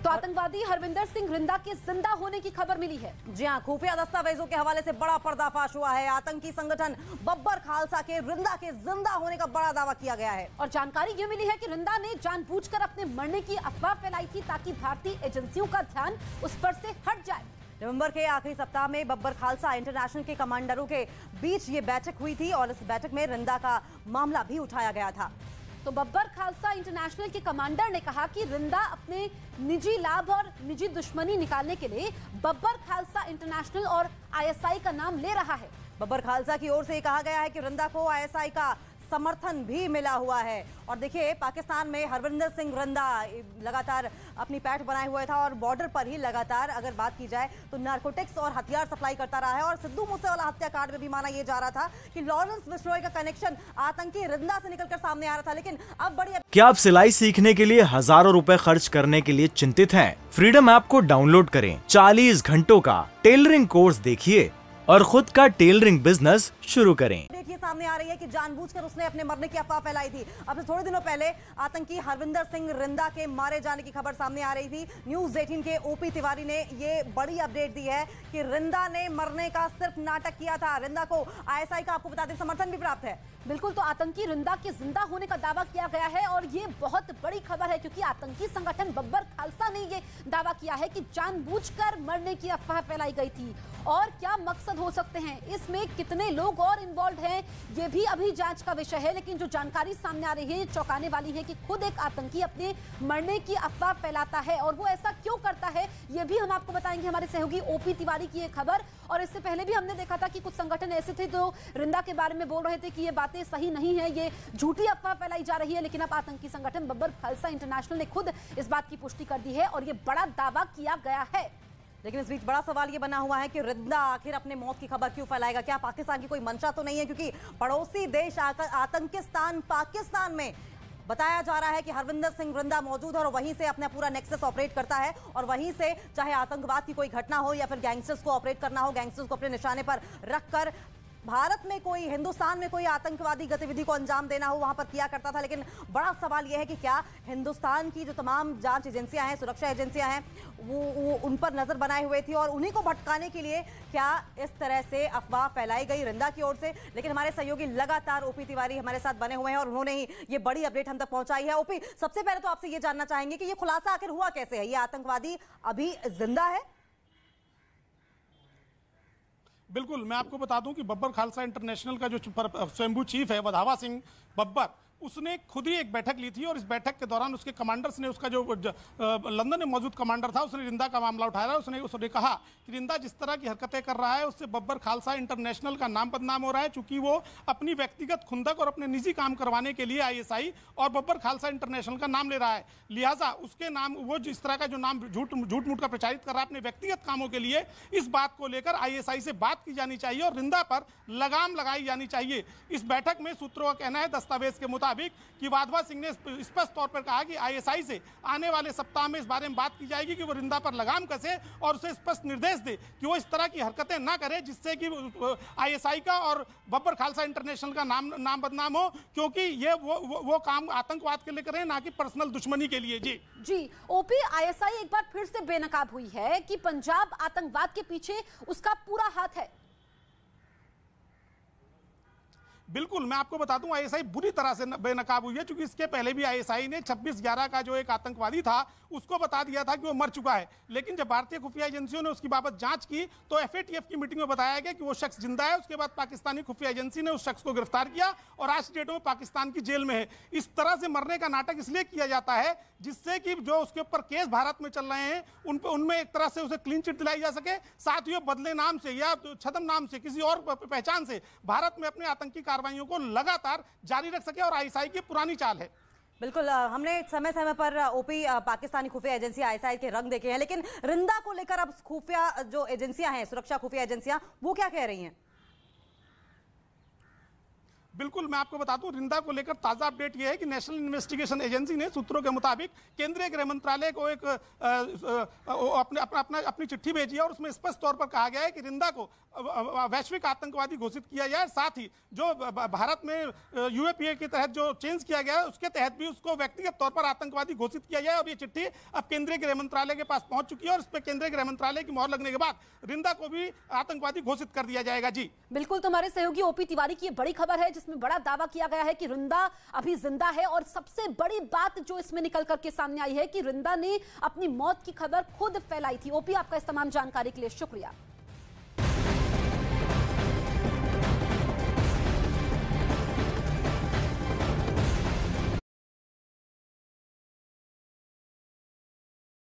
तो आतंकवादी हरविंदर सिंह रिंदा के जिंदा होने की खबर मिली है। जी हां, खुफिया दस्तावेजों के हवाले से बड़ा पर्दाफाश हुआ है। आतंकी संगठन बब्बर खालसा के रिंदा के जिंदा होने का बड़ा दावा किया गया है। और जानकारी ये मिली है कि रिंदा ने जानबूझकर अपने मरने की अफवाह फैलाई थी ताकि भारतीय एजेंसियों का ध्यान उस पर से हट जाए। नवंबर के आखिरी सप्ताह में बब्बर खालसा इंटरनेशनल के कमांडरों के बीच ये बैठक हुई थी और इस बैठक में रिंदा का मामला भी उठाया गया था। तो बब्बर खालसा इंटरनेशनल के कमांडर ने कहा कि रिंदा अपने निजी लाभ और निजी दुश्मनी निकालने के लिए बब्बर खालसा इंटरनेशनल और आईएसआई का नाम ले रहा है। बब्बर खालसा की ओर से कहा गया है कि रिंदा को आईएसआई का समर्थन भी मिला हुआ है। और देखिए, पाकिस्तान में हरविंदर सिंह रिंदा लगातार अपनी पैठ बनाए हुए था और बॉर्डर पर ही लगातार अगर बात की जाए तो नारकोटिक्स और हथियार सप्लाई करता रहा है। और सिद्धू मूसेवाला हत्याकांड में भी माना यह जा रहा था कि लॉरेंस बिश्नोई का कनेक्शन आतंकी रिंदा से निकलकर सामने आ रहा था। लेकिन अब बड़ी क्या आप सिलाई सीखने के लिए हजारों रुपए खर्च करने के लिए चिंतित हैं? फ्रीडम ऐप को डाउनलोड करें, 40 घंटों का टेलरिंग कोर्स देखिए और खुद का टेलरिंग बिजनेस शुरू करें। देखिए, सामने आ रही है कि जानबूझकर उसने अपने मरने की अफवाह फैलाई थी। अब से थोड़े दिनों पहले आतंकी हरविंदर सिंह रिंदा के मारे जाने की खबर सामने आ रही थी। न्यूज़ 18 के ओपी तिवारी ने ये बड़ी अपडेट दी है कि रिंदा ने मरने का सिर्फ नाटक किया था। रिंदा को आईएसआई का, आपको बता दें, समर्थन भी प्राप्त है। बिल्कुल, तो आतंकी रिंदा के जिंदा होने का दावा किया गया है और ये बहुत बड़ी खबर है क्योंकि आतंकी संगठन बब्बर खालसा ने ये दावा किया है कि जानबूझकर मरने की अफवाह फैलाई गई थी। और क्या मकसद हो सकते हैं, इसमें कितने लोग और इन्वॉल्व हैं, ये भी अभी जांच का विषय है। लेकिन जो जानकारी सामने आ रही है ये चौंकाने वाली है कि खुद एक आतंकी अपने मरने की अफवाह फैलाता है। और वो ऐसा क्यों करता है ये भी हम आपको बताएंगे, हमारे सहयोगी ओपी तिवारी की ये खबर। और इससे पहले भी हमने देखा था कि कुछ संगठन ऐसे थे जो रिंदा के बारे में बोल रहे थे कि ये बातें सही नहीं है, ये झूठी अफवाह फैलाई जा रही है। लेकिन अब आतंकी संगठन बब्बर खालसा इंटरनेशनल ने खुद इस बात की पुष्टि कर दी है और ये बड़ा दावा किया गया है। लेकिन इस बीच बड़ा सवाल ये बना हुआ है कि रिंदा आखिर अपने मौत की खबर क्यों फैलाएगा? क्या पाकिस्तान की कोई मंशा तो नहीं है? क्योंकि पड़ोसी देश आतंकिस्तान पाकिस्तान में बताया जा रहा है कि हरविंदर सिंह रिंदा मौजूद है और वहीं से अपना पूरा नेक्सस ऑपरेट करता है। और वहीं से चाहे आतंकवाद की कोई घटना हो या फिर गैंगस्टर्स को ऑपरेट करना हो, गैंगस्टर्स को अपने निशाने पर रखकर भारत में कोई, हिंदुस्तान में कोई आतंकवादी गतिविधि को अंजाम देना हो, वहां पर किया करता था। लेकिन बड़ा सवाल यह है कि क्या हिंदुस्तान की जो तमाम जांच एजेंसियां हैं, सुरक्षा एजेंसियां हैं, वो उन पर नजर बनाए हुए थी और उन्हीं को भटकाने के लिए क्या इस तरह से अफवाह फैलाई गई रिंदा की ओर से? लेकिन हमारे सहयोगी लगातार ओपी तिवारी हमारे साथ बने हुए हैं और उन्होंने ही ये बड़ी अपडेट हम तक पहुंचाई है। ओपी, सबसे पहले तो आपसे ये जानना चाहेंगे कि ये खुलासा आखिर हुआ कैसे है? ये आतंकवादी अभी जिंदा है? बिल्कुल, मैं आपको बता दूं कि बब्बर खालसा इंटरनेशनल का जो स्वयंभू चीफ है वधावा सिंह बब्बर, उसने खुद ही एक बैठक ली थी और इस बैठक के दौरान उसके कमांडर्स ने, उसका जो लंदन में मौजूद कमांडर था, उसने रिंदा का मामला उठाया। उसने कहा कि रिंदा जिस तरह की हरकतें कर रहा है उससे बब्बर खालसा इंटरनेशनल का नाम बदनाम हो रहा है, चूंकि वो अपनी व्यक्तिगत खुंदक और अपने निजी काम करवाने के लिए आईएसआई और बब्बर खालसा इंटरनेशनल का नाम ले रहा है। लिहाजा उसके नाम, वो जिस तरह का जो नाम झूठ मूठ का प्रचारित कर रहा है अपने व्यक्तिगत कामों के लिए, इस बात को लेकर आईएसआई से बात की जानी चाहिए और रिंदा पर लगाम लगाई जानी चाहिए। इस बैठक में सूत्रों का कहना है, दस्तावेज के मुताबिक, कि वाधवा सिंह ने स्पष्ट तौर पर कहा कि आईएसआई से आने वाले सप्ताह में इस बारे में बात की जाएगी कि वो रिंदा पर लगाम कसे और उसे स्पष्ट निर्देश दे कि वो इस तरह की हरकतें ना करे जिससे कि आईएसआई का और बब्बर खालसा इंटरनेशनल का नाम बदनाम हो, क्योंकि ये वो काम आतंकवाद के लिए करें, ना कि पर्सनल दुश्मनी के लिए। जी ओपी, आईएसआई एक बार फिर से बेनकाब हुई है कि पंजाब आतंकवाद के पीछे उसका पूरा हाथ है। बिल्कुल, मैं आपको बता दूं, आईएसआई बुरी तरह से बेनकाब हुई है, क्योंकि इसके पहले भी आईएसआई ने 26/11 का जो एक आतंकवादी था उसको बता दिया था कि वो मर चुका है। लेकिन जब भारतीय खुफिया एजेंसियों ने उसकी बाबत जांच की तो एफएटीएफ की मीटिंग में बताया गया कि वो शख्स जिंदा है। उसके बाद पाकिस्तानी खुफिया एजेंसी ने उस शख्स को गिरफ्तार किया और आज डेट में पाकिस्तान की जेल में है। इस तरह से मरने का नाटक इसलिए किया जाता है जिससे कि जो उसके ऊपर केस भारत में चल रहे हैं उनमें एक तरह से उसे क्लीन चिट दिलाई जा सके, साथ ही बदले नाम से या छदम नाम से किसी और पहचान से भारत में अपने आतंकी कार्रवाइयों को लगातार जारी रख सके, और आईएसआई की पुरानी चाल है। बिल्कुल, हमने समय समय पर ओपी पाकिस्तानी खुफिया एजेंसी आईएसआई के रंग देखे हैं, लेकिन रिंदा को लेकर अब खुफिया जो एजेंसियां हैं, सुरक्षा खुफिया एजेंसियां, वो क्या कह रही हैं? बिल्कुल, मैं आपको बता दूं, रिंदा को लेकर ताजा अपडेट यह है कि नेशनल इन्वेस्टिगेशन एजेंसी ने सूत्रों के मुताबिक केंद्रीय गृह मंत्रालय को एक अपनी चिट्ठी भेजी है और उसमें स्पष्ट तौर पर कहा गया है कि रिंदा को वैश्विक आतंकवादी घोषित किया जाए। साथ ही जो भारत में यूएपीए के तहत जो चेंज किया गया है उसके तहत भी उसको व्यक्तिगत तौर पर आतंकवादी घोषित किया जाए। और ये चिट्ठी अब केंद्रीय गृह मंत्रालय के पास पहुंच चुकी है और इस पर केंद्रीय गृह मंत्रालय की मोहर लगने के बाद रिंदा को भी आतंकवादी घोषित कर दिया जाएगा। जी बिल्कुल, तुम्हारे सहयोगी ओपी तिवारी की बड़ी खबर है जिसमें बड़ा दावा किया गया है कि रिंदा अभी जिंदा है। और सबसे बड़ी बात जो इसमें निकल करके सामने आई है कि रिंदा ने अपनी मौत की खबर खुद फैलाई थी। ओपी, आपका इस तमाम जानकारी के लिए शुक्रिया।